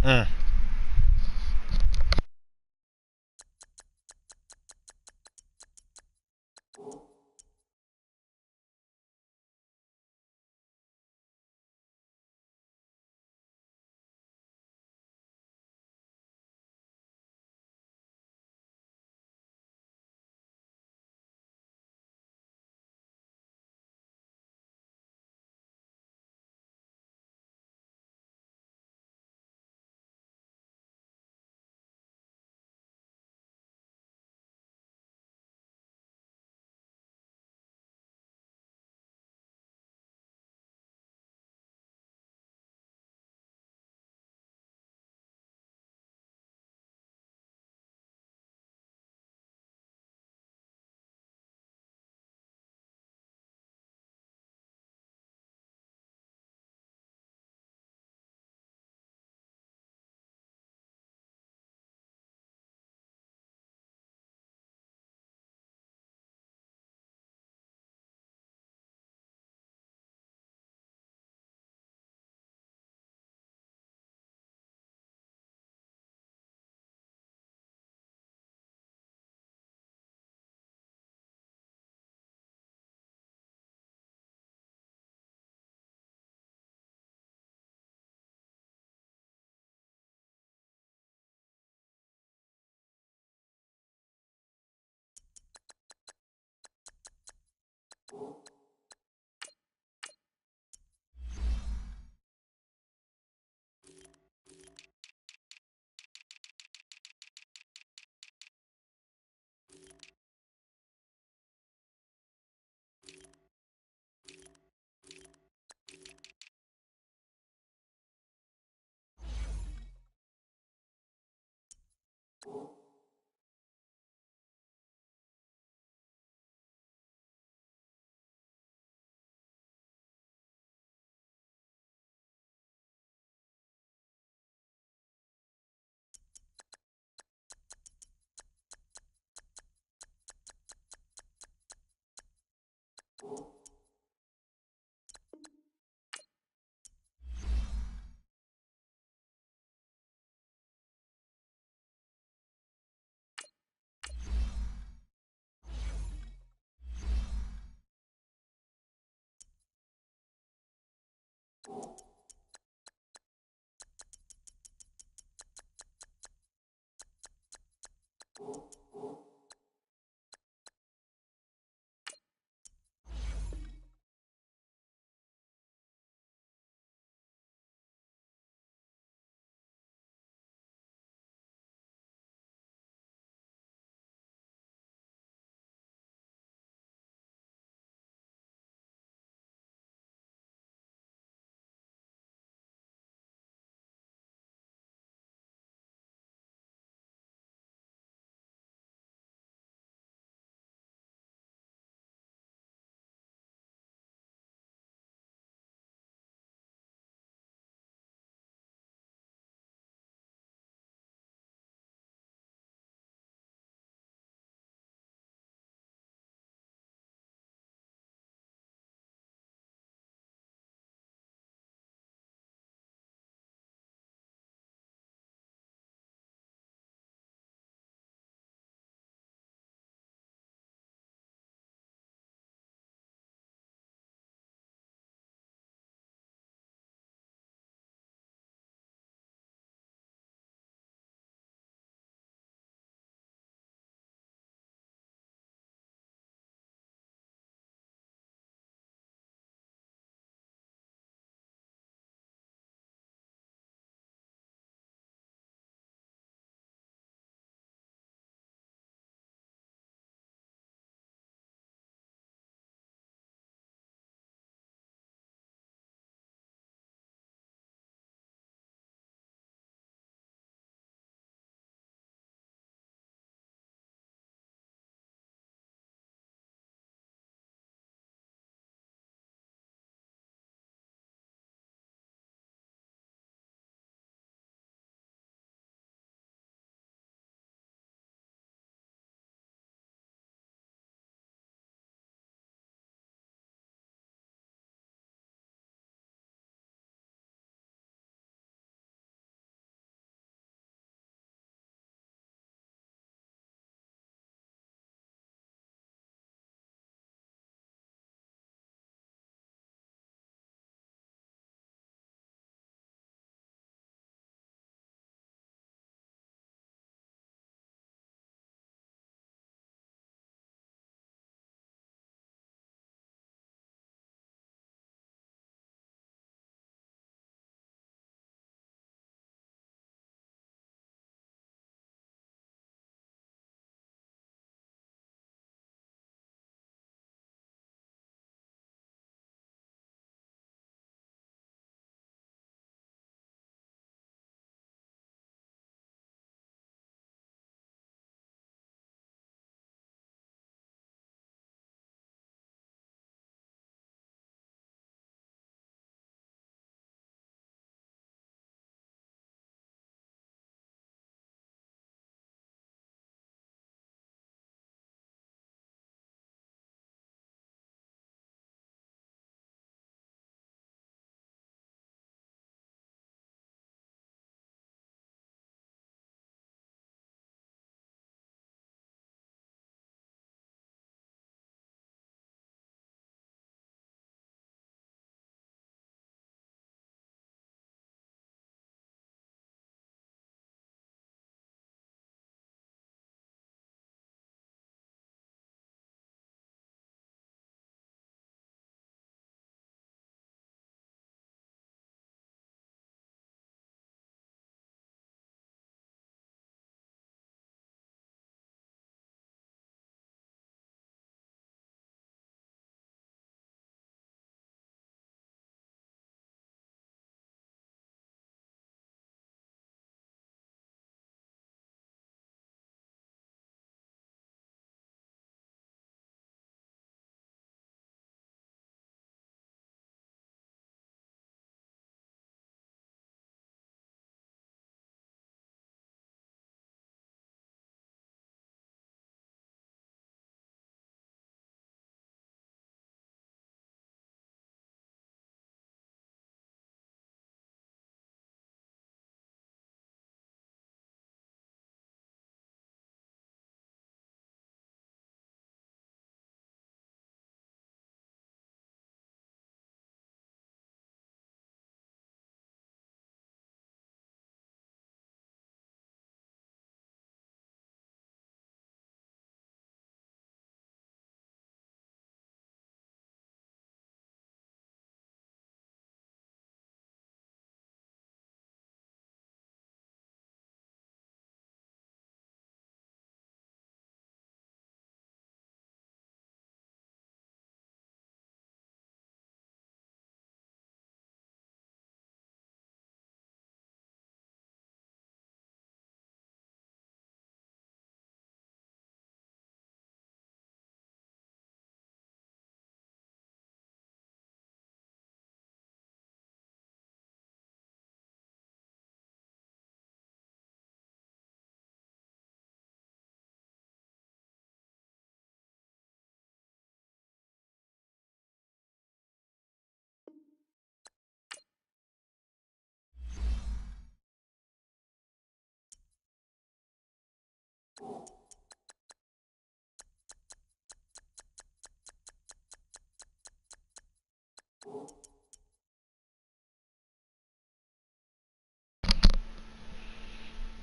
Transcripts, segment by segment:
Mm.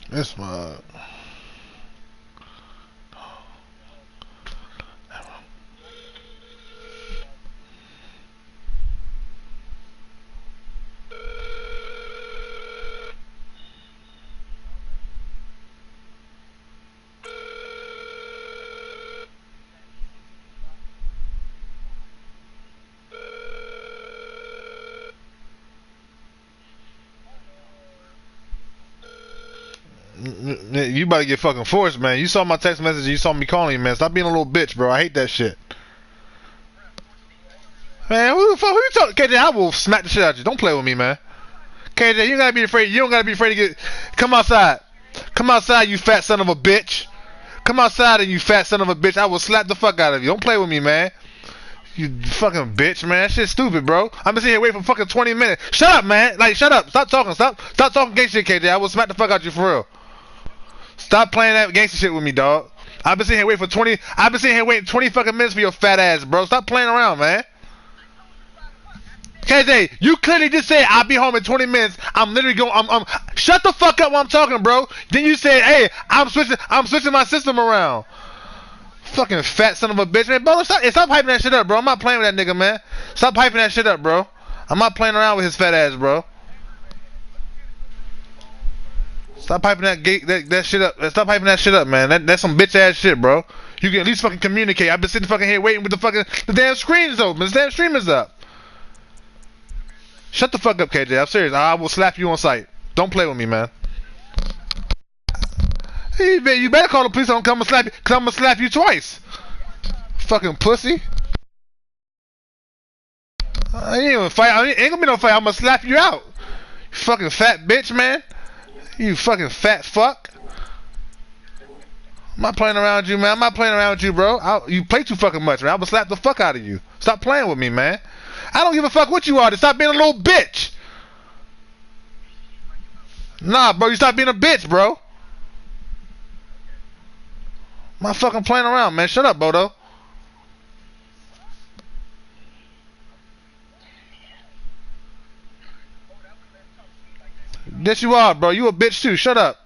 This my. You about to get fucking forced, man. You saw my text message. You saw me calling you, man. Stop being a little bitch, bro. I hate that shit. Man, who the fuck? Who you talking? KJ, I will smack the shit out of you. Don't play with me, man. KJ, you gotta be afraid. You don't gotta be afraid to get. Come outside. Come outside, you fat son of a bitch. Come outside, and you fat son of a bitch. I will slap the fuck out of you. Don't play with me, man. You fucking bitch, man. That shit's stupid, bro. I'm just sitting here waiting for fucking 20 minutes. Shut up, man. Like, shut up. Stop talking. Stop talking gangster shit, KJ. I will smack the fuck out of you for real. Stop playing that gangster shit with me, dog. I've been sitting here waiting for 20. I've been sitting here waiting 20 fucking minutes for your fat ass, bro. Stop playing around, man. KJ, you clearly just said I'll be home in 20 minutes. I'm literally going. Shut the fuck up while I'm talking, bro. Then you said, hey, I'm switching my system around. Fucking fat son of a bitch, man. Bro, stop hyping that shit up, bro. I'm not playing with that nigga, man. Stop hyping that shit up, bro. I'm not playing around with his fat ass, bro. Stop hyping that shit up. Stop hyping that shit up, man. That's some bitch ass shit, bro. You can at least fucking communicate. I've been sitting fucking here waiting with the damn screen is open. The damn stream is up. Shut the fuck up, KJ. I'm serious. I will slap you on sight. Don't play with me, man. Hey, man, you better call the police. I'm gonna slap you. Cause I'm gonna slap you twice. Fucking pussy. I ain't gonna fight. Ain't gonna be no fight. I'm gonna slap you out. You fucking fat bitch, man. You fucking fat fuck. I'm not playing around with you, man. I'm not playing around with you, bro. You play too fucking much, man. I'm gonna slap the fuck out of you. Stop playing with me, man. I don't give a fuck what you are. Just stop being a little bitch. Nah, bro. You stop being a bitch, bro. I'm not fucking playing around, man. Shut up, Bodo. Yes, you are, bro. You a bitch too. Shut up.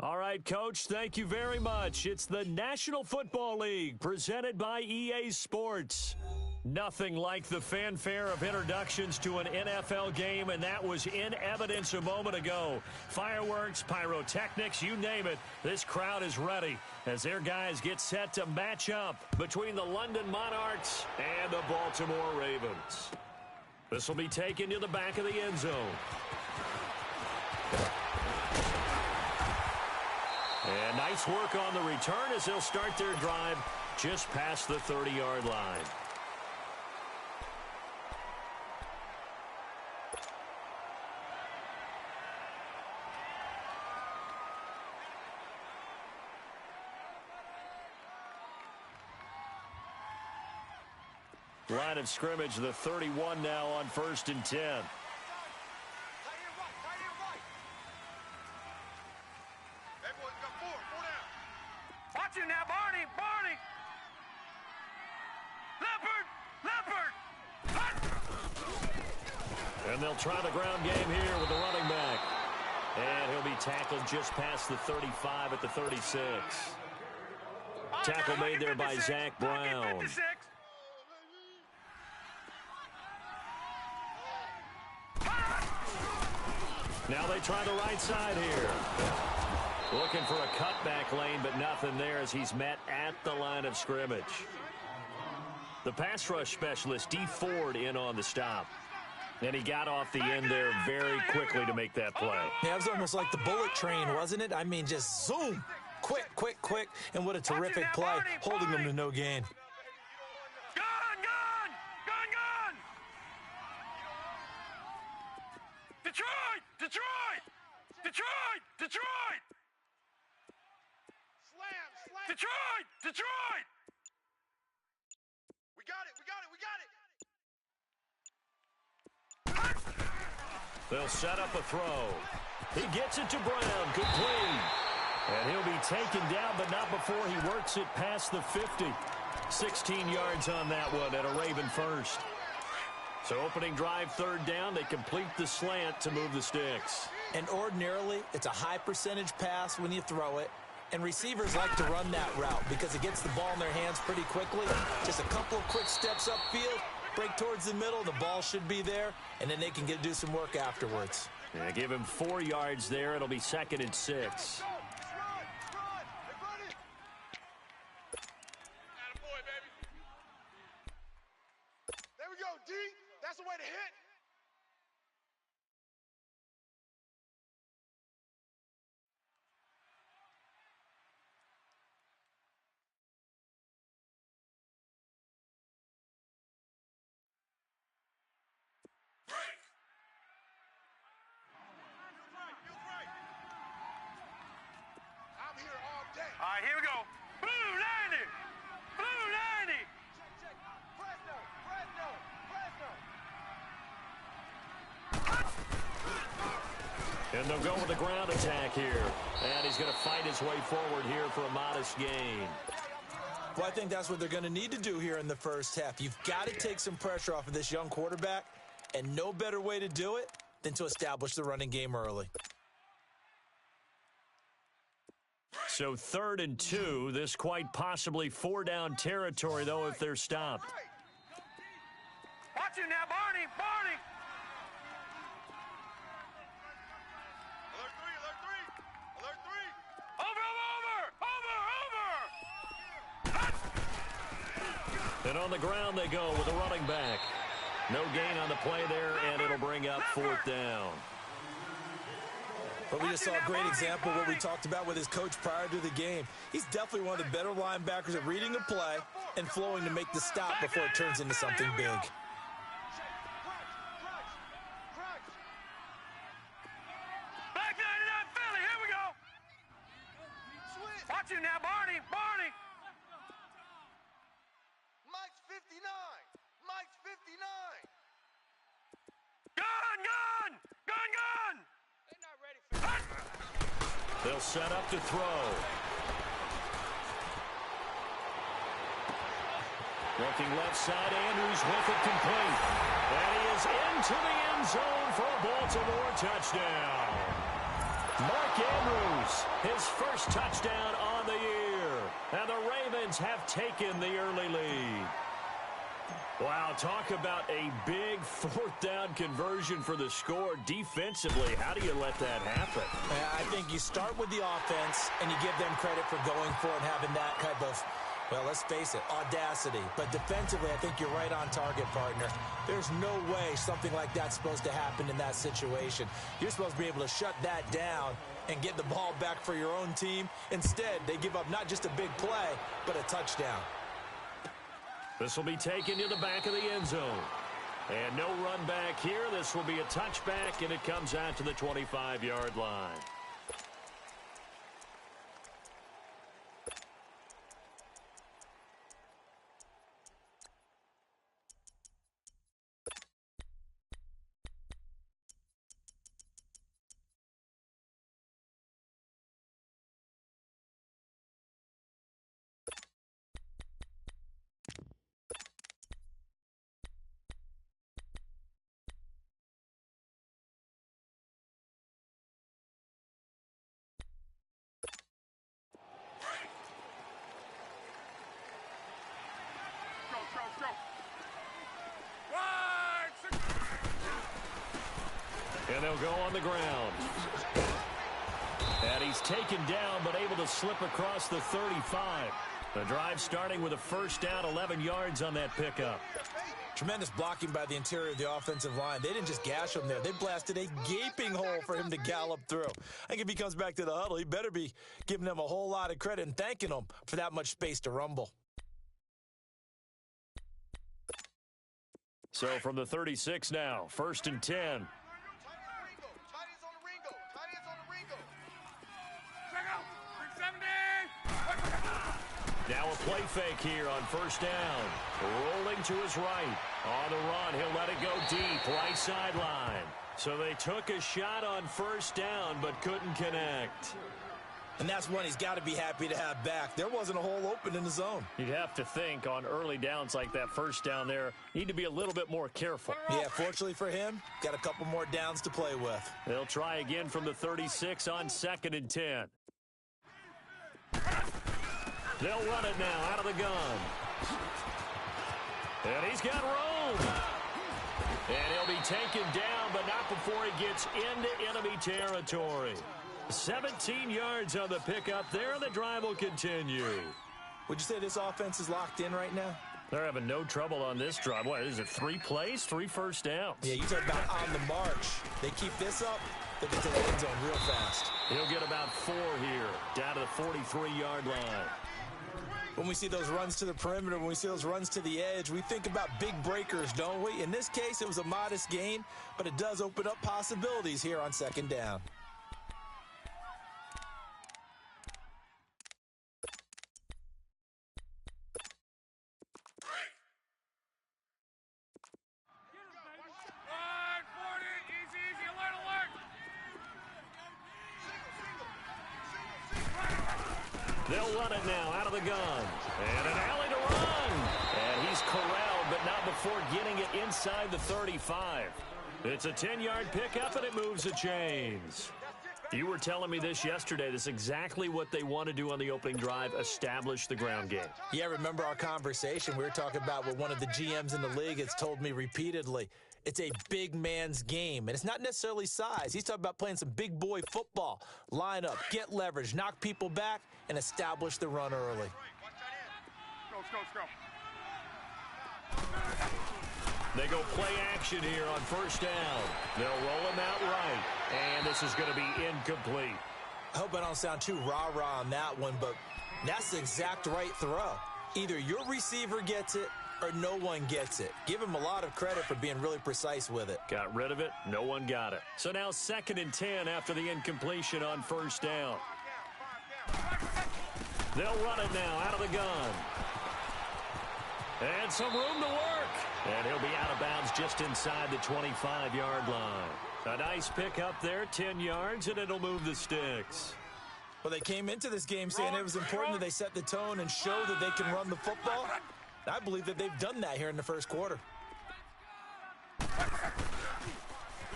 All right, Coach, thank you very much. It's the National Football League presented by EA Sports. Nothing like the fanfare of introductions to an NFL game, and that was in evidence a moment ago. Fireworks, pyrotechnics, you name it. This crowd is ready as their guys get set to match up between the London Monarchs and the Baltimore Ravens. This will be taken to the back of the end zone. And nice work on the return as they'll start their drive just past the 30-yard line. Line of scrimmage, the 31 now on 1st and 10. Watch him now, Barney! Leopard! And they'll try the ground game here with the running back. And he'll be tackled just past the 35 at the 36. Tackle made there by Zach Brown. Now they try the right side here. Looking for a cutback lane, but nothing there as he's met at the line of scrimmage. The pass rush specialist, D. Ford, in on the stop. And he got off the end there very quickly to make that play. Yeah, it was almost like the bullet train, wasn't it? I mean, just zoom. Quick. And what a terrific play, holding them to no gain. Gun! Detroit! Slam! Detroit! We got it! They'll set up a throw. He gets it to Brown. Complete. And he'll be taken down, but not before he works it past the 50. 16 yards on that one at a Raven first. So opening drive, 3rd down, they complete the slant to move the sticks. And ordinarily, it's a high percentage pass when you throw it. And receivers like to run that route because it gets the ball in their hands pretty quickly. Just a couple of quick steps upfield, break towards the middle, the ball should be there, and then they can do some work afterwards. Yeah, give him 4 yards there. It'll be 2nd and 6. There we go, D. That's the way to hit. I'm here all day. All right, here we go. Blue 90. Check. Fresno. And they'll go with the ground attack here. And he's going to fight his way forward here for a modest gain. Well, I think that's what they're going to need to do here in the first half. You've got to take some pressure off of this young quarterback, and no better way to do it than to establish the running game early. So 3rd and 2, this quite possibly 4-down territory, though, if they're stopped. Watch him now, Barney! Alert 3! Over! And on the ground they go with a running back. No gain on the play there, and it'll bring up 4th down. But we just saw a great example of what we talked about with his coach prior to the game. He's definitely one of the better linebackers at reading a play and flowing to make the stop before it turns into something big. Back 99 Philly, here we go. Watch him now, Barney. Mike's 59. Gun! They're not ready for that. They'll set up to throw. Looking left side, Andrews with it complete. And he is into the end zone for a Baltimore touchdown. Mark Andrews, his first touchdown on the year. And the Ravens have taken the early lead. Wow, talk about a big fourth down conversion for the score. Defensively, how do you let that happen? I think you start with the offense, and you give them credit for going for it and having that type of, well, let's face it, audacity. But defensively, I think you're right on target, partner. There's no way something like that's supposed to happen in that situation. You're supposed to be able to shut that down and get the ball back for your own team. Instead, they give up not just a big play, but a touchdown. This will be taken to the back of the end zone. And no run back here. This will be a touchback, and it comes out to the 25-yard line. And they'll go on the ground. And he's taken down, but able to slip across the 35. The drive starting with a first down, 11 yards on that pickup. Tremendous blocking by the interior of the offensive line. They didn't just gash him there. They blasted a gaping hole for him to gallop through. I think if he comes back to the huddle, he better be giving them a whole lot of credit and thanking them for that much space to rumble. So from the 36 now, 1st and 10. Now a play fake here on first down. Rolling to his right. On the run, he'll let it go deep, right sideline. So they took a shot on first down, but couldn't connect. And that's one he's got to be happy to have back. There wasn't a hole open in the zone. You'd have to think on early downs like that first down there, need to be a little bit more careful. Yeah, fortunately for him, got a couple more downs to play with. They'll try again from the 36 on 2nd and 10. They'll run it now out of the gun. And he's got room. And he'll be taken down, but not before he gets into enemy territory. 17 yards on the pickup there, and the drive will continue. Would you say this offense is locked in right now? They're having no trouble on this drive. What is it, 3 plays, 3 first downs? Yeah, you talk about on the march. They keep this up, they get to the end zone real fast. He'll get about 4 here, down to the 43-yard line. When we see those runs to the perimeter, when we see those runs to the edge, we think about big breakers, don't we? In this case, it was a modest gain, but it does open up possibilities here on 2nd down. They'll run it now out of the gun. And an alley to run. And he's corralled, but not before getting it inside the 35. It's a 10-yard pickup, and it moves the chains. You were telling me this yesterday. This is exactly what they want to do on the opening drive, establish the ground game. Yeah, remember our conversation? We were talking about what one of the GMs in the league has told me repeatedly. It's a big man's game, and it's not necessarily size. He's talking about playing some big boy football. Line up, get leverage, knock people back, and establish the run early. They go play action here on first down. They'll roll him out right, and this is going to be incomplete. I hope I don't sound too rah-rah on that one, but that's the exact right throw. Either your receiver gets it or no one gets it. Give him a lot of credit for being really precise with it. Got rid of it. No one got it. So now 2nd and 10 after the incompletion on first down. They'll run it now out of the gun. And some room to work. And he'll be out of bounds just inside the 25-yard line. A nice pickup there, 10 yards, and it'll move the sticks. Well, they came into this game saying it was important that they set the tone and show that they can run the football. I believe that they've done that here in the first quarter.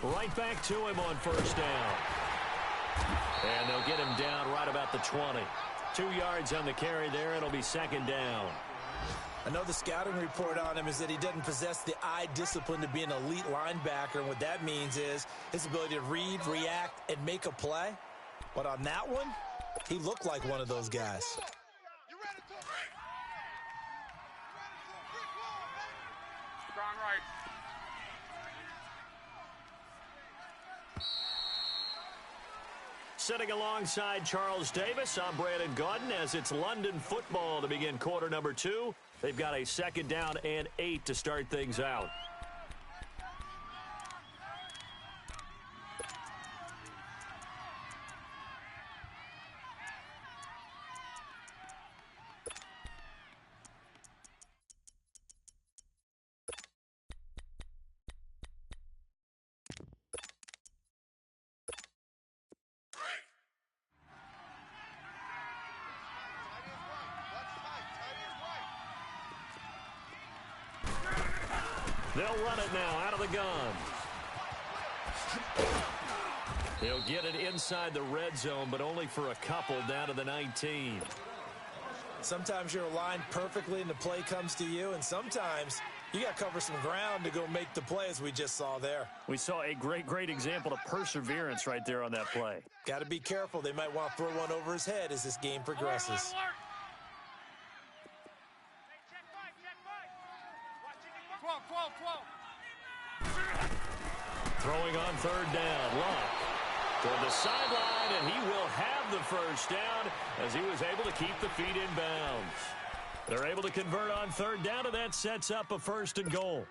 Right back to him on first down. And they'll get him down right about the 20. 2 yards on the carry there. It'll be second down. I know the scouting report on him is that he doesn't possess the eye discipline to be an elite linebacker. And what that means is his ability to read, react, and make a play. But on that one, he looked like one of those guys. Strong right. Sitting alongside Charles Davis, I'm Brandon Gaudin as it's London football to begin quarter number 2. They've got a second down and 8 to start things out. They'll run it now out of the gun. He'll get it inside the red zone, but only for a couple down to the 19. Sometimes you're aligned perfectly and the play comes to you, and sometimes you got to cover some ground to go make the play, as we just saw there. We saw a great example of perseverance right there on that play. Got to be careful. They might want to throw one over his head as this game progresses. Alert. 12. Throwing on third down. Luck toward the sideline, and he will have the first down as he was able to keep the feet in bounds. They're able to convert on third down, and that sets up a first and goal.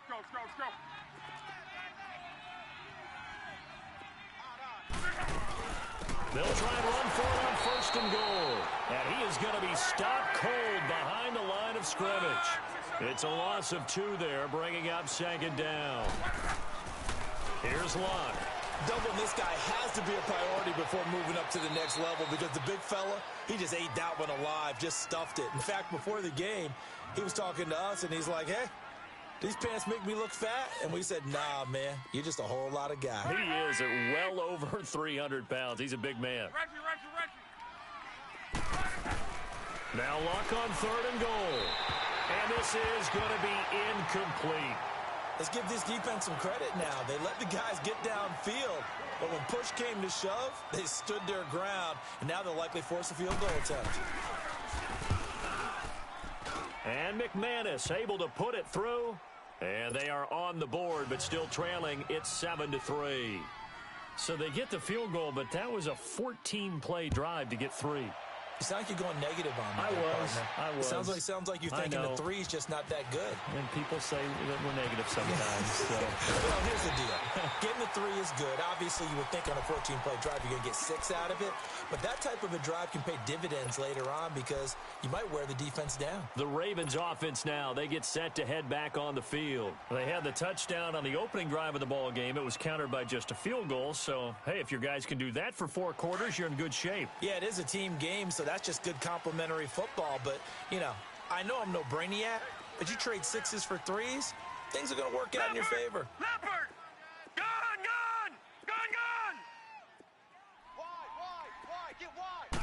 Let's go. They'll try and run for it on first and goal. And he is going to be stopped cold behind the line of scrimmage. It's a loss of 2 there, bringing up second down. Here's Luck. Doubling this guy has to be a priority before moving up to the next level, because the big fella, he just ate that one alive, just stuffed it. In fact, before the game, he was talking to us, and he's like, hey, these pants make me look fat. And we said, nah, man, you're just a whole lot of guy. He is at well over 300 pounds. He's a big man. Reggie. Now Luck on third and goal. And this is going to be incomplete. Let's give this defense some credit now. They let the guys get downfield. But when push came to shove, they stood their ground. And now they'll likely force a field goal attempt. And McManus able to put it through. And they are on the board, but still trailing. It's 7-3. So they get the field goal, but that was a 14-play drive to get 3. You sound like you're going negative on me. I was. Sounds like you're thinking the 3's just not that good. And people say that we're negative sometimes. So. Well, here's the deal. Getting the 3 is good. Obviously, you would think on a 14-play drive you're going to get 6 out of it. But that type of a drive can pay dividends later on because you might wear the defense down. The Ravens offense now, they get set to head back on the field. They had the touchdown on the opening drive of the ball game. It was countered by just a field goal. So, hey, if your guys can do that for 4 quarters, you're in good shape. Yeah, it is a team game, so that's just good complimentary football. But, I know I'm no brainiac, but you trade 6s for 3s, things are going to work out in your favor. Leopard! Gun! Wide! Get wide!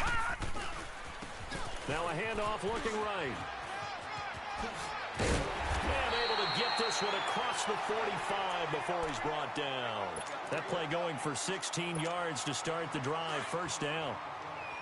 Now a handoff looking right. And able to get this one across the 45 before he's brought down. That play going for 16 yards to start the drive. First down.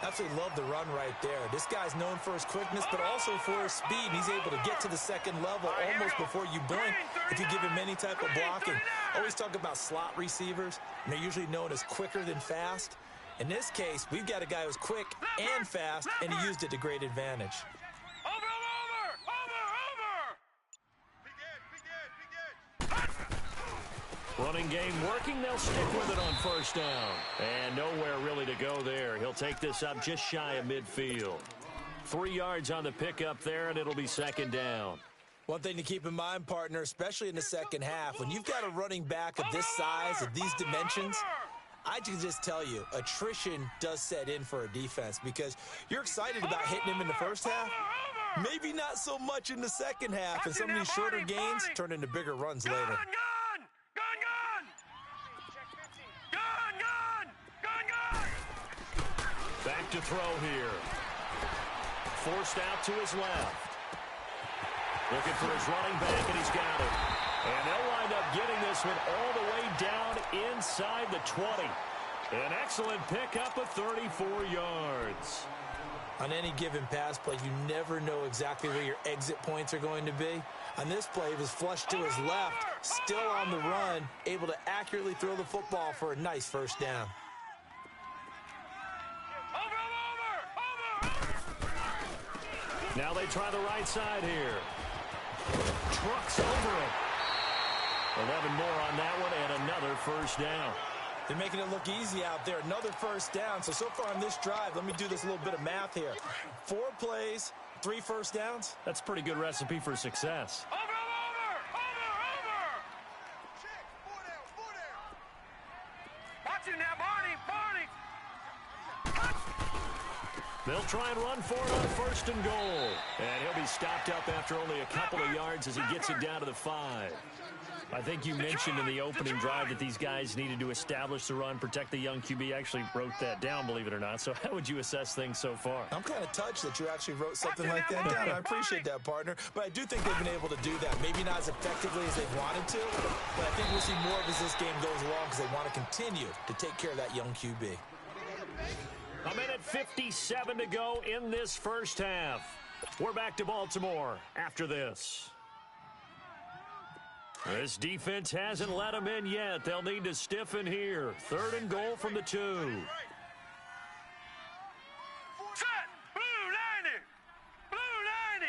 Absolutely love the run right there. This guy's known for his quickness, but also for his speed. He's able to get to the second level almost before you blink if you give him any type of blocking. Always talk about slot receivers, and they're usually known as quicker than fast. In this case, we've got a guy who's quick and fast, and he used it to great advantage. Over! Be good! Running game working. They'll stick with it on first down. And nowhere really to go there. He'll take this up just shy of midfield. 3 yards on the pickup there, and it'll be second down. One thing to keep in mind, partner, especially in the second half, when you've got a running back of this size, of these dimensions, I can just tell you, attrition does set in for a defense because you're excited about hitting him in the first half. Maybe not so much in the second half, and some of these shorter gains turn into bigger runs later. Gun! look to throw here. Forced out to his left. Looking for his running back, and he's got it. And they'll wind up getting this one all the way down inside the 20. An excellent pickup of 34 yards. On any given pass play, you never know exactly where your exit points are going to be. On this play, it was flushed to his left, still on the run, able to accurately throw the football for a nice first down. Now they try the right side here. Trucks over it. 11 more on that one, and another first down. They're making it look easy out there. Another first down. So far on this drive, let me do this little bit of math here. 4 plays, 3 first downs. That's a pretty good recipe for success. Over! Check, 4 down. Watch it now, Barney. They'll try and run for it on first and goal. And he'll be stopped up after only a couple of yards as he gets it down to the 5. I think you mentioned in the opening drive that these guys needed to establish the run, protect the young QB. Actually wrote that down, believe it or not. So how would you assess things so far? I'm kind of touched that you actually wrote something like that down. I appreciate that, partner. But I do think they've been able to do that. Maybe not as effectively as they wanted to, but I think we'll see more of as this game goes along because they want to continue to take care of that young QB. A minute 57 to go in this first half. We're back to Baltimore after this. This defense hasn't let them in yet. They'll need to stiffen here. 3rd and goal from the 2. Set! Blue 90! Blue 90!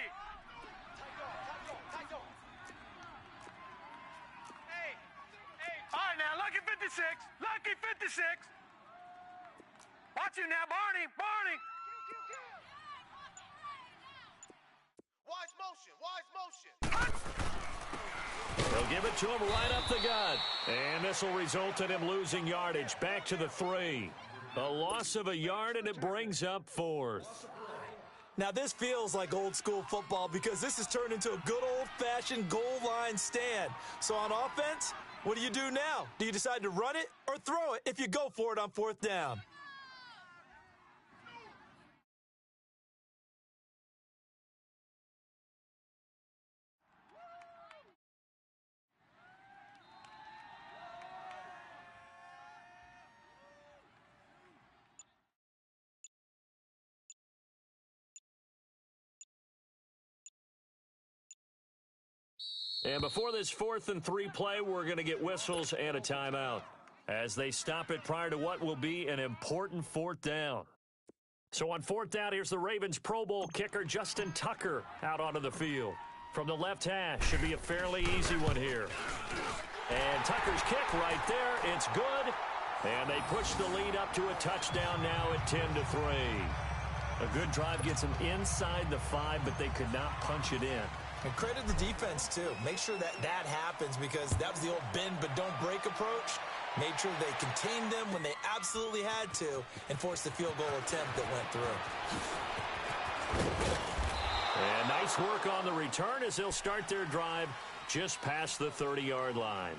All right, now, Lucky 56. Lucky 56. Watch it now, Barney. Wise motion. They'll give it to him right up the gut. And this will result in him losing yardage back to the 3. A loss of a yard, and it brings up 4th. Now, this feels like old school football because this has turned into a good old-fashioned goal line stand. So on offense, what do you do now? Do you decide to run it or throw it if you go for it on 4th down? And before this 4th and 3 play, we're going to get whistles and a timeout as they stop it prior to what will be an important 4th down. So on 4th down, here's the Ravens Pro Bowl kicker Justin Tucker out onto the field. From the left hash, should be a fairly easy one here. And Tucker's kick right there, it's good. And they push the lead up to a touchdown now at 10-3. A good drive gets them inside the 5, but they could not punch it in. And credit the defense, too. Make sure that happens because that was the old bend but don't break approach. Made sure they contained them when they absolutely had to and forced the field goal attempt that went through. And nice work on the return as they'll start their drive just past the 30-yard line.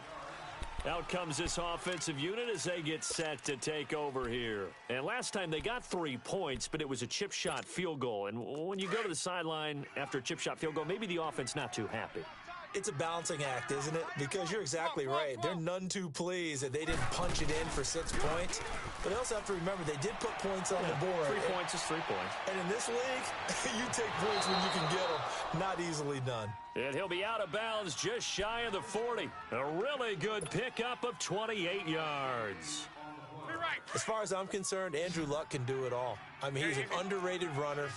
Out comes this offensive unit as they get set to take over here. And last time they got 3 points, but it was a chip shot field goal. And when you go to the sideline after a chip shot field goal, maybe the offense not too happy. It's a balancing act, isn't it? Because you're exactly right. They're none too pleased that they didn't punch it in for 6 points. But they also have to remember they did put points on the board. 3 points is 3 points. And in this league, you take points when you can get them. Not easily done. And he'll be out of bounds just shy of the 40. A really good pickup of 28 yards. As far as I'm concerned, Andrew Luck can do it all. I mean, he's an underrated runner.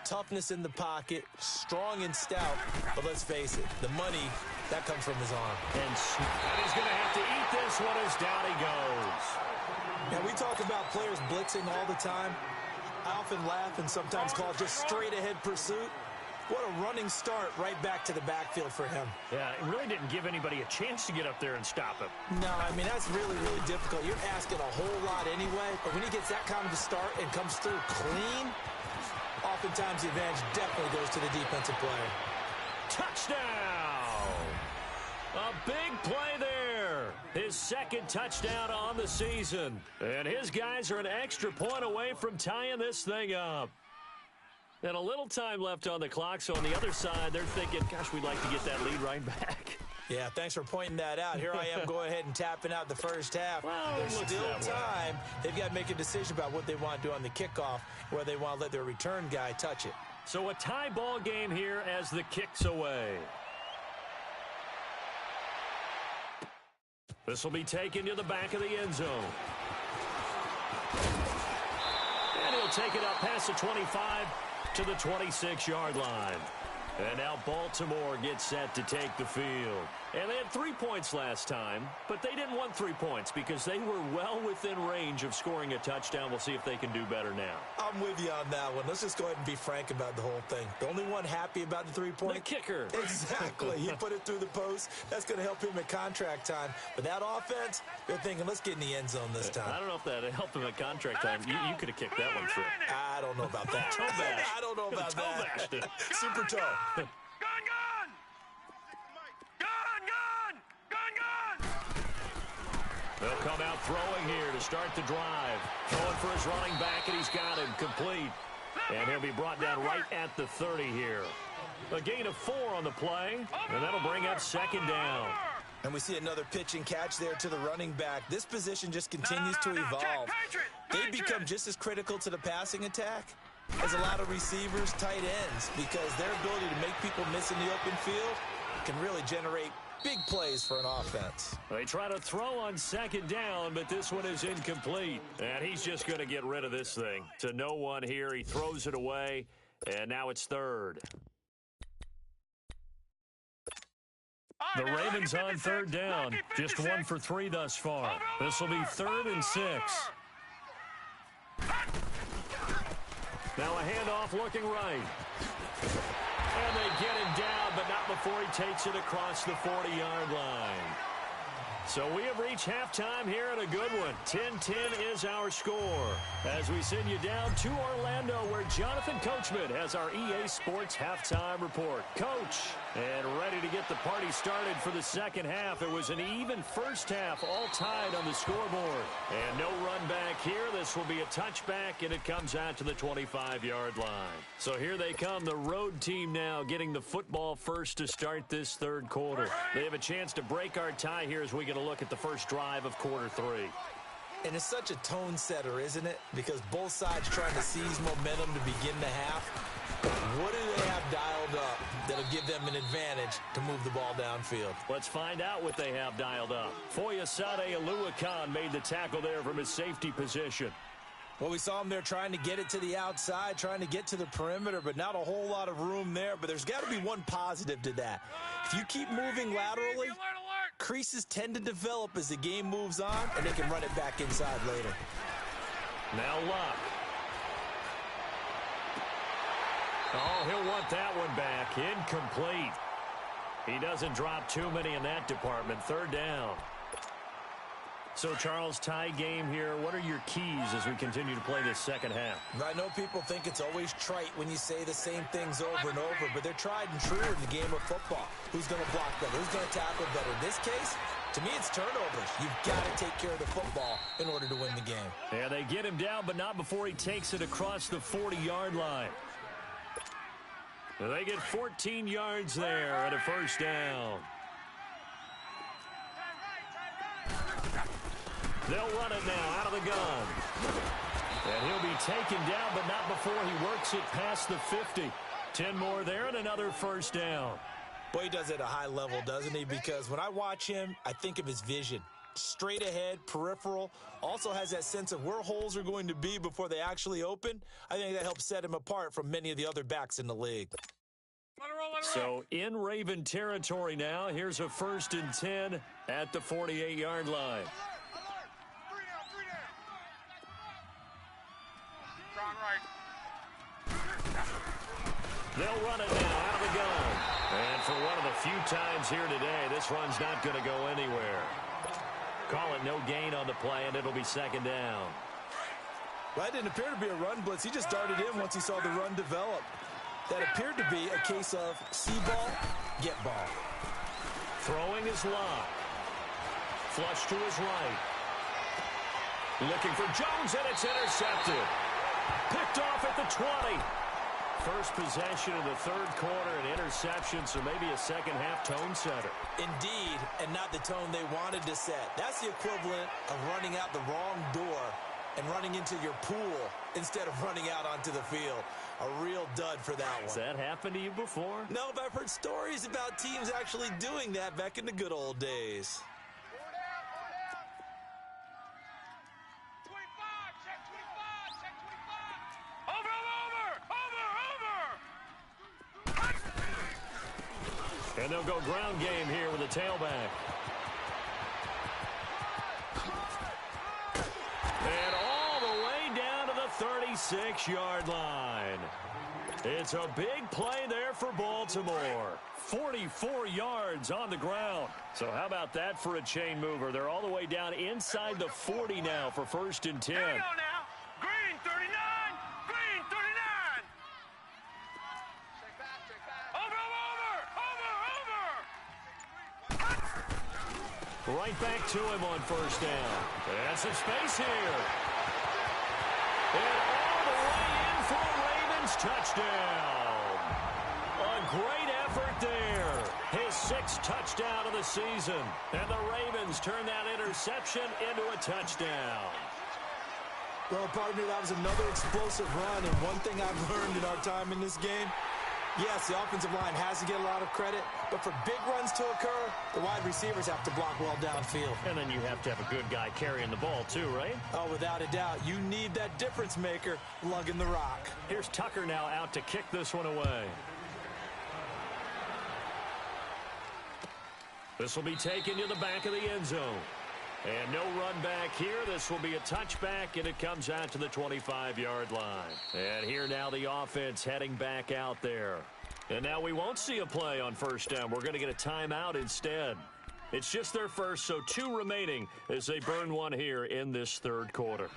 Toughness in the pocket, strong and stout, but let's face it, the money, that comes from his arm. And he's going to have to eat this one as down he goes. Now, we talk about players blitzing all the time. I often laugh and sometimes call it just straight-ahead pursuit. What a running start right back to the backfield for him. Yeah, it really didn't give anybody a chance to get up there and stop him. No, I mean, that's really, really difficult. You're asking a whole lot anyway, but when he gets that kind of a start and comes through clean, oftentimes the advantage definitely goes to the defensive player. Touchdown! A big play there. His second touchdown on the season. And his guys are an extra point away from tying this thing up. And a little time left on the clock, so on the other side, they're thinking, gosh, we'd like to get that lead right back. Yeah, thanks for pointing that out. Here I am going ahead and tapping out the first half. Well, there's still time. They've got to make a decision about what they want to do on the kickoff, whether they want to let their return guy touch it. So a tie ball game here as the kick's away. This will be taken to the back of the end zone. And he'll take it up past the 25 to the 26-yard line. And now Baltimore gets set to take the field. And they had 3 points last time, but they didn't want 3 points because they were well within range of scoring a touchdown. We'll see if they can do better now. I'm with you on that one. Let's just go ahead and be frank about the whole thing. The only one happy about the 3-point? The kicker. Exactly. He put it through the post. That's going to help him at contract time. But that offense, they're thinking, let's get in the end zone this time. I don't know if that helped him at contract time. You could have kicked that one through. I don't know about that. I don't know about that. Super toe. Gun! They'll come out throwing here to start the drive. Throwing for his running back, and he's got him complete. And he'll be brought down right at the 30 here. A gain of 4 on the play, and that'll bring up second down. And we see another pitch and catch there to the running back. This position just continues to evolve. They become just as critical to the passing attack as a lot of receivers, tight ends, because their ability to make people miss in the open field can really generate big plays for an offense. They try to throw on second down, but this one is incomplete. And he's just going to get rid of this thing. To no one here. He throws it away, and now it's third. The Ravens on third down. Just 1 for 3 thus far. This will be 3rd and 6. Now a handoff looking right. And they get him down, but not before he takes it across the 40-yard line. So we have reached halftime here at a good one. 10-10 is our score as we send you down to Orlando where Jonathan Coachman has our EA Sports halftime report. Coach, and ready to get the party started for the second half. It was an even first half, all tied on the scoreboard. And no run back here. This will be a touchback, and it comes out to the 25-yard line. So here they come, the road team now getting the football first to start this third quarter. They have a chance to break our tie here as we get a look at the first drive of quarter 3. And it's such a tone setter, isn't it? Because both sides trying to seize momentum to begin the half. What do they have dialed up that'll give them an advantage to move the ball downfield? Let's find out what they have dialed up. Foyesade Aluakan made the tackle there from his safety position. Well, we saw him there trying to get it to the outside, trying to get to the perimeter, but not a whole lot of room there. But there's got to be one positive to that. If you keep moving laterally, creases tend to develop as the game moves on, and they can run it back inside later. Now Luck. Oh, he'll want that one back. Incomplete. He doesn't drop too many in that department. 3rd down. So, Charles, tie game here. What are your keys as we continue to play this second half? I know people think it's always trite when you say the same things over and over, but they're tried and true in the game of football. Who's going to block better? Who's going to tackle better? In this case, to me, it's turnovers. You've got to take care of the football in order to win the game. Yeah, they get him down, but not before he takes it across the 40-yard line. They get 14 yards there at a first down. They'll run it now out of the gun. And he'll be taken down, but not before he works it past the 50. 10 more there and another first down. Boy, he does it at a high level, doesn't he? Because when I watch him, I think of his vision. Straight ahead, peripheral. Also has that sense of where holes are going to be before they actually open. I think that helps set him apart from many of the other backs in the league. So in Raven territory now, here's a 1st and 10 at the 48-yard line. They'll run it now out of the gun. And for one of the few times here today, this run's not going to go anywhere. Call it no gain on the play, and it'll be 2nd down. Well, that didn't appear to be a run blitz. He just darted in once he saw the run develop. That appeared to be a case of see ball, get ball. Throwing is Locke. Flush to his right. Looking for Jones, and it's intercepted. Picked off at the 20. First possession of the third quarter, an interception, so maybe a second-half tone setter. Indeed, and not the tone they wanted to set. That's the equivalent of running out the wrong door and running into your pool instead of running out onto the field. A real dud for that one. Has that happened to you before? No, but I've heard stories about teams actually doing that back in the good old days. 25, check 25, check 25. Over. And they'll go ground game here with a tailback. And all the way down to the 36-yard line. It's a big play there for Baltimore. 44 yards on the ground. So how about that for a chain mover? They're all the way down inside the 40 now for 1st and 10. Here we go now. Green 39. Green 39. Check back. Over. Right back to him on 1st down. And some space here. And all the way in for a Ravens touchdown. A great effort there. His 6th touchdown of the season. And the Ravens turn that interception into a touchdown. Well, partner, that was another explosive run, and one thing I've learned in our time in this game, yes, the offensive line has to get a lot of credit, but for big runs to occur, the wide receivers have to block well downfield. And then you have to have a good guy carrying the ball too, right? Oh, without a doubt. You need that difference maker lugging the rock. Here's Tucker now out to kick this one away. This will be taken to the back of the end zone. And no run back here. This will be a touchback, and it comes out to the 25-yard line. And here now the offense heading back out there. And now we won't see a play on 1st down. We're going to get a timeout instead. It's just their first, so 2 remaining as they burn one here in this 3rd quarter.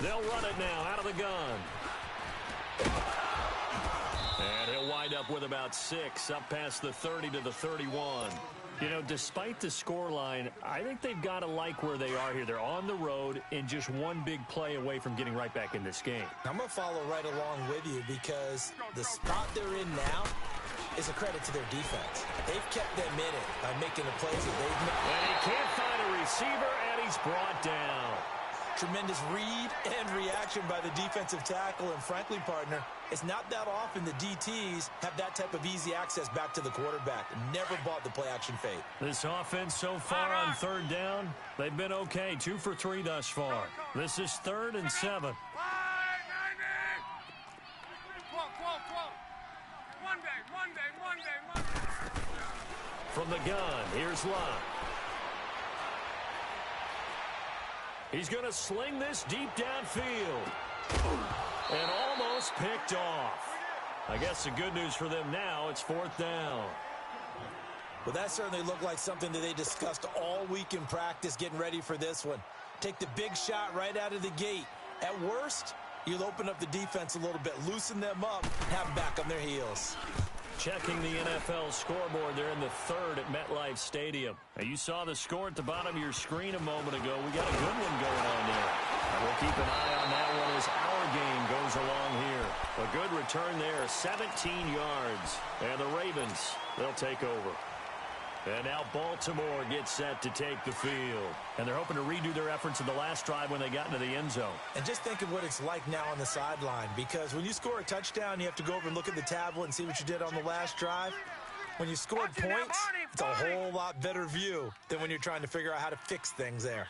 They'll run it now out of the gun. And he'll wind up with about 6, up past the 30 to the 31. You know, despite the scoreline, I think they've got to like where they are here. They're on the road and just one big play away from getting right back in this game. I'm going to follow right along with you because the spot they're in now is a credit to their defense. They've kept them in it by making the plays that they've made. And he can't find a receiver, and he's brought down. Tremendous read and reaction by the defensive tackle, and frankly, partner, it's not that often the DTs have that type of easy access back to the quarterback. Never bought the play-action fake. This offense so far on 3rd down, they've been okay. 2 for 3 thus far. This is 3rd and 7. 1 day. From the gun, here's Locke. He's going to sling this deep downfield. And almost picked off. I guess the good news for them now, it's 4th down. Well, that certainly looked like something that they discussed all week in practice, getting ready for this one. Take the big shot right out of the gate. At worst, you'll open up the defense a little bit, loosen them up, have them back on their heels. Checking the NFL scoreboard, they're in the 3rd at MetLife Stadium. Now, you saw the score at the bottom of your screen a moment ago. We got a good one going on there. And we'll keep an eye on that one as our game goes along here. A good return there, 17 yards. And the Ravens, they'll take over. And now Baltimore gets set to take the field. And they're hoping to redo their efforts in the last drive when they got into the end zone. And just think of what it's like now on the sideline, because when you score a touchdown, you have to go over and look at the tablet and see what you did on the last drive. When you scored points, it's a whole lot better view than when you're trying to figure out how to fix things there.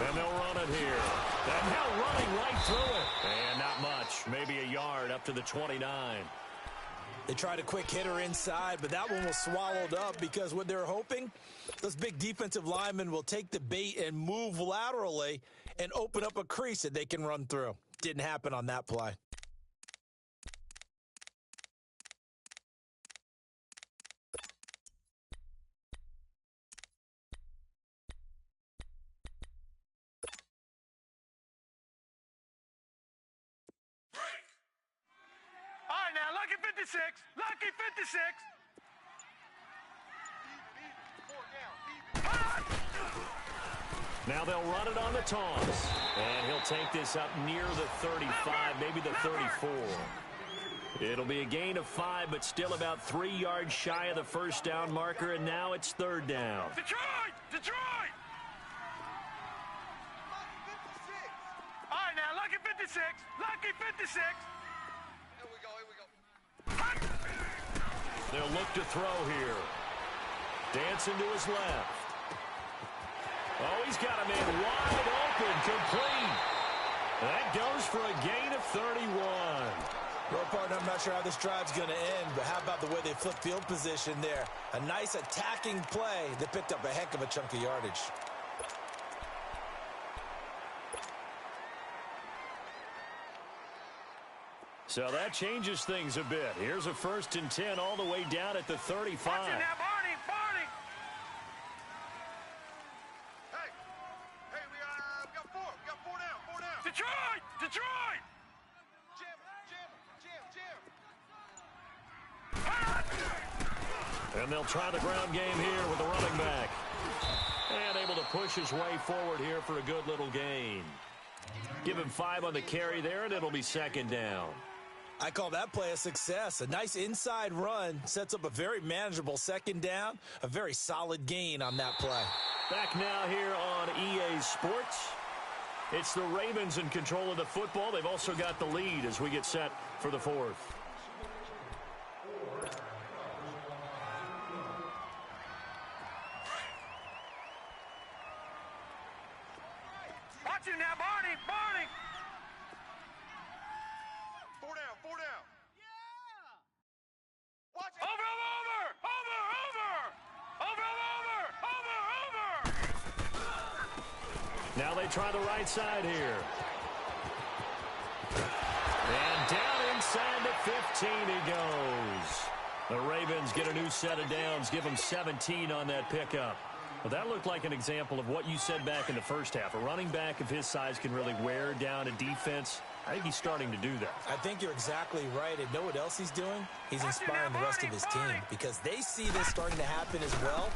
And they'll run it here. And now running right through it. And not much. Maybe a yard up to the 29. They tried a quick hitter inside, but that one was swallowed up because what they're hoping, those big defensive linemen will take the bait and move laterally and open up a crease that they can run through. Didn't happen on that play. lucky 56. Lucky 56. Now they'll run it on the toss. And he'll take this up near the 35, maybe the 34. It'll be a gain of 5, but still about 3 yards shy of the first down marker, and now it's third down. Detroit! Detroit! All right, now, lucky 56. Lucky 56. Here we go. They'll look to throw here. Dancing to his left. Oh, he's got a man wide open, complete. That goes for a gain of 31. Well, partner, I'm not sure how this drive's going to end, but how about the way they flip field position there? A nice attacking play that picked up a heck of a chunk of yardage. So that changes things a bit. Here's a 1st and 10 all the way down at the 35. Watch it now, Barney, Barney. Hey, we got 4. We got 4 down, 4 down. Detroit! Detroit! Jim! And they'll try the ground game here with the running back. And able to push his way forward here for a good little gain. Give him 5 on the carry there, and it'll be 2nd down. I call that play a success. A nice inside run sets up a very manageable 2nd down. A very solid gain on that play. Back now here on EA Sports. It's the Ravens in control of the football. They've also got the lead as we get set for the 4th. Watch it now, Barney, Barney. 4 down, 4 down. Yeah! Watch it. Over. Now they try the right side here. And down inside the 15 he goes. The Ravens get a new set of downs, give them 17 on that pickup. Well, that looked like an example of what you said back in the first half. A running back of his size can really wear down a defense. I think he's starting to do that. I think you're exactly right. And know what else he's doing? He's inspiring the rest of his team because they see this starting to happen as well.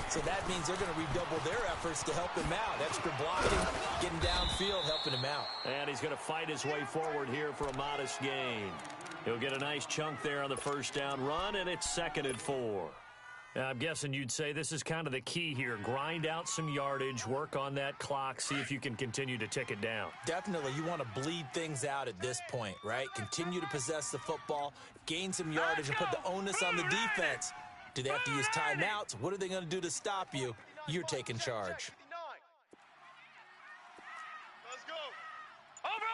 So that means they're going to redouble their efforts to help him out. Extra blocking, getting downfield, helping him out. And he's going to fight his way forward here for a modest gain. He'll get a nice chunk there on the 1st down run, and it's 2nd and 4. Now, I'm guessing you'd say this is kind of the key here. Grind out some yardage, work on that clock, see if you can continue to tick it down. Definitely, you want to bleed things out at this point, right? Continue to possess the football, gain some yardage, and put the onus on the defense. Do they have to use timeouts? What are they going to do to stop you? You're taking charge. Let's go. Over.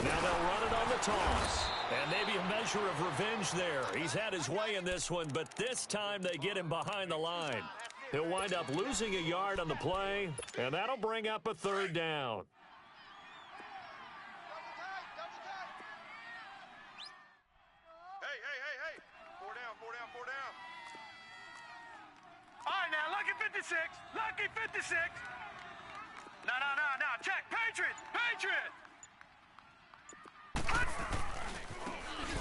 Now they'll run it on the toss. And maybe a measure of revenge there. He's had his way in this one, but this time they get him behind the line. He'll wind up losing a yard on the play, and that'll bring up a 3rd down. Hey. 4 down. All right, now, lucky 56. Lucky 56. No. Check. Patriot.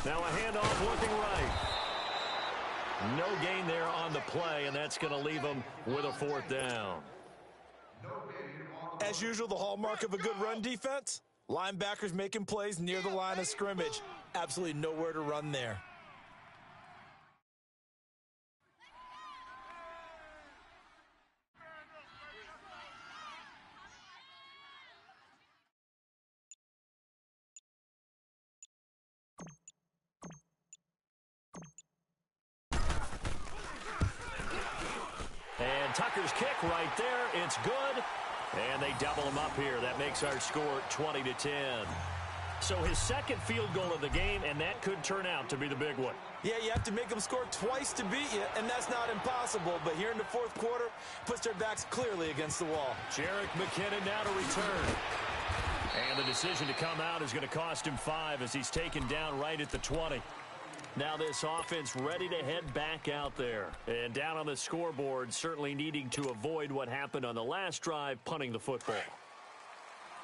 Now a handoff looking right. No gain there on the play, and that's going to leave him with a 4th down. As usual, the hallmark of a good run defense, linebackers making plays near the line of scrimmage. Absolutely nowhere to run there. And Tucker's kick right there. It's good. And they double him up here. That makes our score 20-10. So his 2nd field goal of the game, and that could turn out to be the big one. Yeah, you have to make them score twice to beat you, and that's not impossible. But here in the 4th quarter, puts their backs clearly against the wall. Jerick McKinnon now to return. And the decision to come out is going to cost him 5 as he's taken down right at the 20. Now this offense ready to head back out there. And down on the scoreboard, certainly needing to avoid what happened on the last drive, punting the football.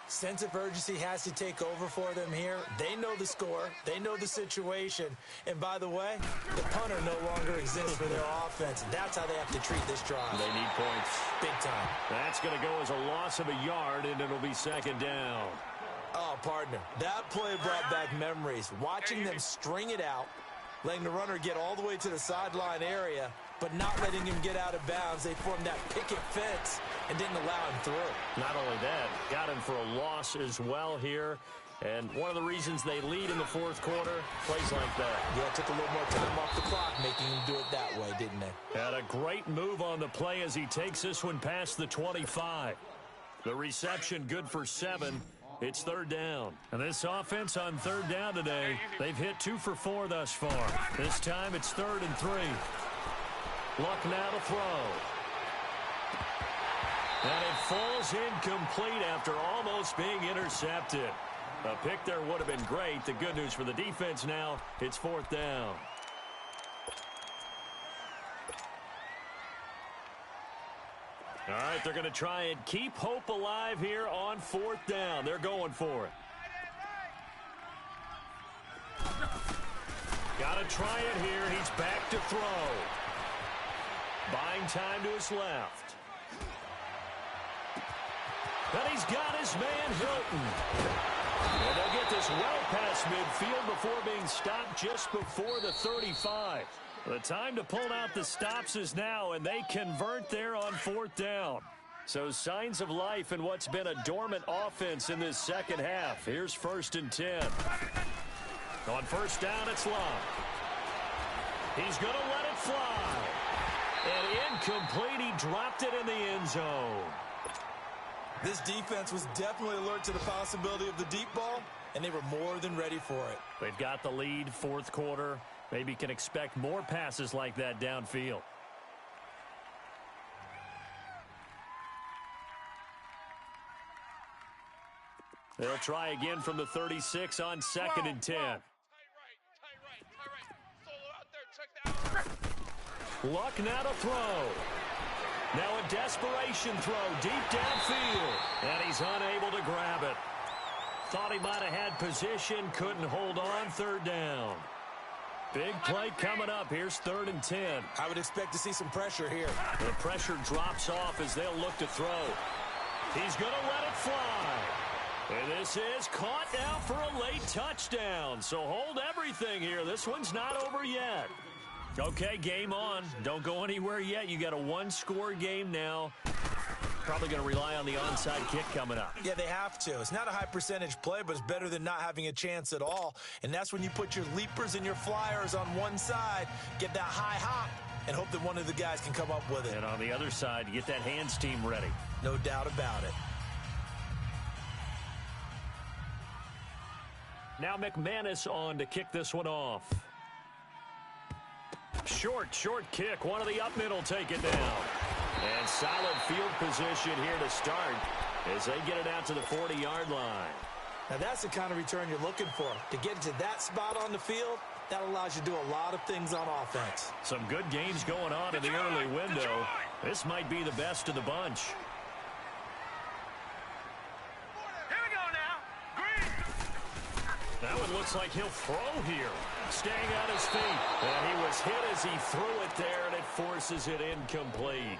Sense of urgency has to take over for them here. They know the score. They know the situation. And by the way, the punter no longer exists for their offense. That's how they have to treat this drive. They need points. Big time. That's going to go as a loss of a yard, and it'll be second down. Oh, partner, that play brought back memories. Watching them string it out, letting the runner get all the way to the sideline area, but not letting him get out of bounds. They formed that picket fence and didn't allow him through. Not only that, got him for a loss as well here. And one of the reasons they lead in the fourth quarter, plays like that. Yeah, it took a little more time off the clock, making him do it that way, didn't they? Had a great move on the play as he takes this one past the 25. The reception good for 7. It's third down. And this offense on third down today, they've hit 2 for 4 thus far. This time it's 3rd and 3. Luck now to throw. And it falls incomplete after almost being intercepted. A pick there would have been great. The good news for the defense now, it's 4th down. All right, they're going to try and keep hope alive here on 4th down. They're going for it. Got to try it here. He's back to throw. Buying time to his left. And he's got his man Hilton. And they'll get this well past midfield before being stopped just before the 35. The time to pull out the stops is now, and they convert there on 4th down. So signs of life in what's been a dormant offense in this second half. Here's 1st and 10. On 1st down, it's Love. He's going to let it fly. And incomplete, he dropped it in the end zone. This defense was definitely alert to the possibility of the deep ball, and they were more than ready for it. They've got the lead, 4th quarter. Maybe can expect more passes like that downfield. They'll try again from the 36 on 2nd and 10. Tie right. Solo out there, check that out. Luck now to throw. Now a desperation throw deep downfield. And he's unable to grab it. Thought he might have had position, couldn't hold on, 3rd down. Big play coming up. Here's 3rd and 10. I would expect to see some pressure here. The pressure drops off as they'll look to throw. He's going to let it fly. And this is caught now for a late touchdown. So hold everything here. This one's not over yet. Okay, game on. Don't go anywhere yet. You got a 1-score game now. Probably going to rely on the onside kick coming up. Yeah, they have to. It's not a high percentage play, but it's better than not having a chance at all. And that's when you put your leapers and your flyers on one side, get that high hop, and hope that one of the guys can come up with it. And on the other side, get that hands team ready. No doubt about it. Now McManus on to kick this one off. Short kick. One of the up middle take it down. And solid field position here to start as they get it out to the 40-yard line. Now that's the kind of return you're looking for. To get to that spot on the field, that allows you to do a lot of things on offense. Some good games going on in the early window. This might be the best of the bunch. Here we go now. Green. That one looks like he'll throw here. Staying on his feet. And he was hit as he threw it there, and it forces it incomplete.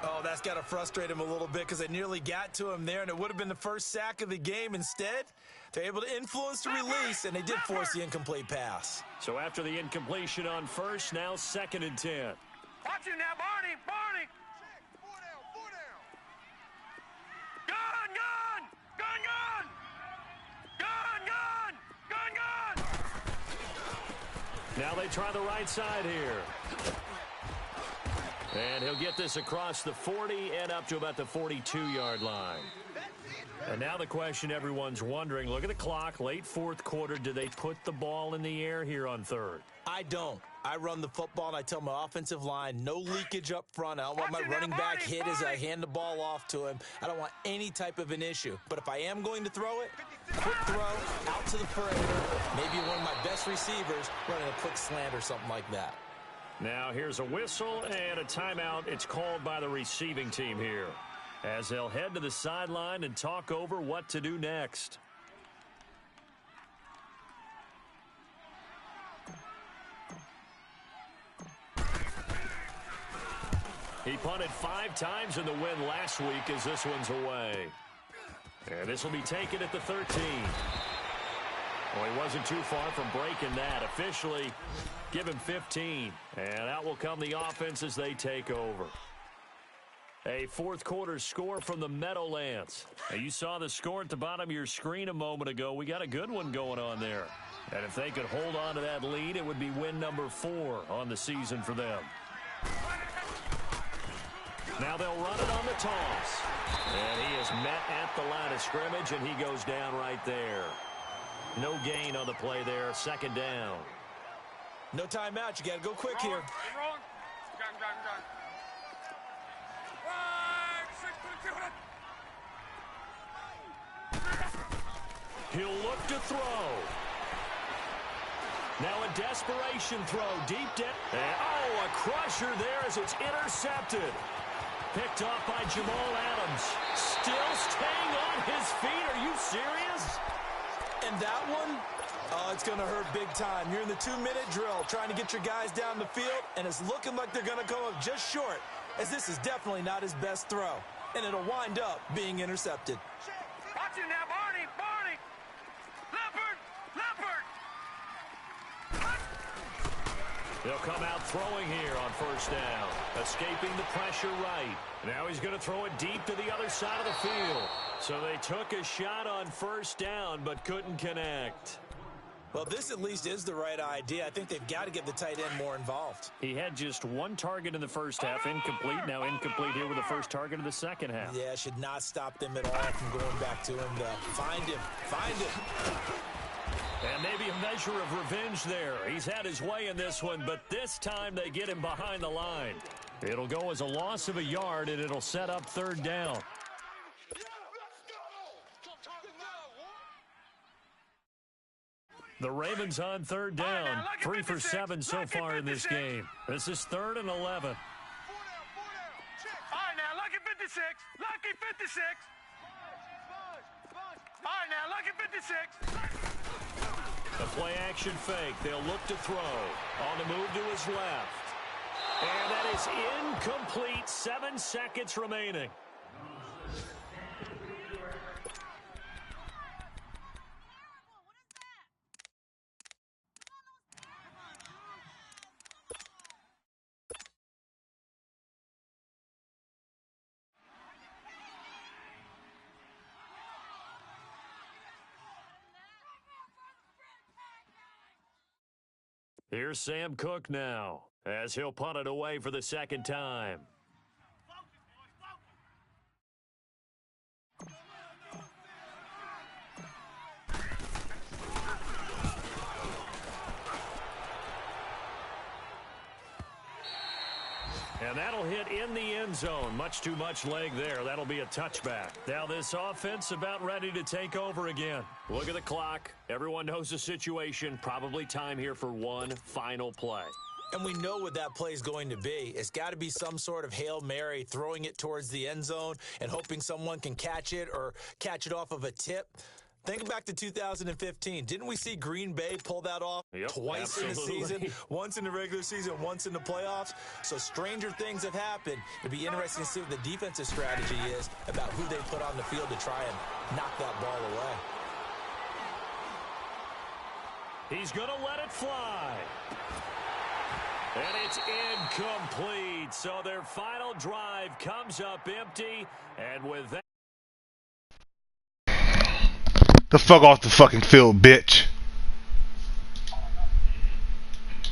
Oh, that's got to frustrate him a little bit because it nearly got to him there, and it would have been the first sack of the game. Instead, they're able to influence the release, and they did force the incomplete pass. So after the incompletion on 1st, now 2nd and 10. Watch him now, Barney. Four down. Gun. Now they try the right side here. And he'll get this across the 40 and up to about the 42-yard line. And now the question everyone's wondering, look at the clock, late 4th quarter, do they put the ball in the air here on 3rd? I don't. I run the football, and I tell my offensive line, no leakage up front. I don't want my running back hit as I hand the ball off to him. I don't want any type of an issue. But if I am going to throw it, quick throw, out to the perimeter, maybe one of my best receivers running a quick slant or something like that. Now here's a whistle and a timeout. It's called by the receiving team here. as they'll head to the sideline and talk over what to do next. He punted 5 times in the win last week as this one's away. And this will be taken at the 13. Well, he wasn't too far from breaking that. Officially, give him 15. And out will come the offense as they take over. A fourth quarter score from the Meadowlands. Now, you saw the score at the bottom of your screen a moment ago. We got a good one going on there. And if they could hold on to that lead, it would be win number 4 on the season for them. Now they'll run it on the toss. And he is met at the line of scrimmage, and he goes down right there. No gain on the play there. Second down. No timeout. You got to go quick here. He'll look to throw. Now a desperation throw deep down. Oh, a crusher there as it's intercepted. Picked off by Jamal Adams. Still staying on his feet. Are you serious? And that one, oh, it's going to hurt big time. You're in the 2-minute drill trying to get your guys down the field, and it's looking like they're going to come up just short, as this is definitely not his best throw. And it'll wind up being intercepted. Watch it now, Barney! Barney! Leopard! Leopard! They'll come out throwing here on first down. Escaping the pressure right. Now he's going to throw it deep to the other side of the field. So they took a shot on first down but couldn't connect. Well, this at least is the right idea. I think they've got to get the tight end more involved. He had just 1 target in the first half, incomplete. Now incomplete here with the first target of the second half. Yeah, should not stop them at all from going back to him to find him. Find him. And maybe a measure of revenge there. He's had his way in this one, but this time they get him behind the line. It'll go as a loss of a yard, and it'll set up third down. The Ravens on third down. 3 for 7 so far in this game. This is 3rd and 11. All right, now, lucky 56. Lucky 56. All right, now, lucky 56. The play action fake. They'll look to throw. On the move to his left. And that is incomplete. 7 seconds remaining. Here's Sam Cook now, as he'll punt it away for the second time. And that'll hit in the end zone. Much too much leg there. That'll be a touchback. Now this offense about ready to take over again. Look at the clock. Everyone knows the situation. Probably time here for one final play. And we know what that play is going to be. It's got to be some sort of Hail Mary, throwing it towards the end zone and hoping someone can catch it or catch it off of a tip. Think back to 2015. Didn't we see Green Bay pull that off twice in the season? Once in the regular season, once in the playoffs. So stranger things have happened. It'd be interesting to see what the defensive strategy is about who they put on the field to try and knock that ball away. He's going to let it fly. And it's incomplete. So their final drive comes up empty. And with that, the fuck off the fucking field, bitch.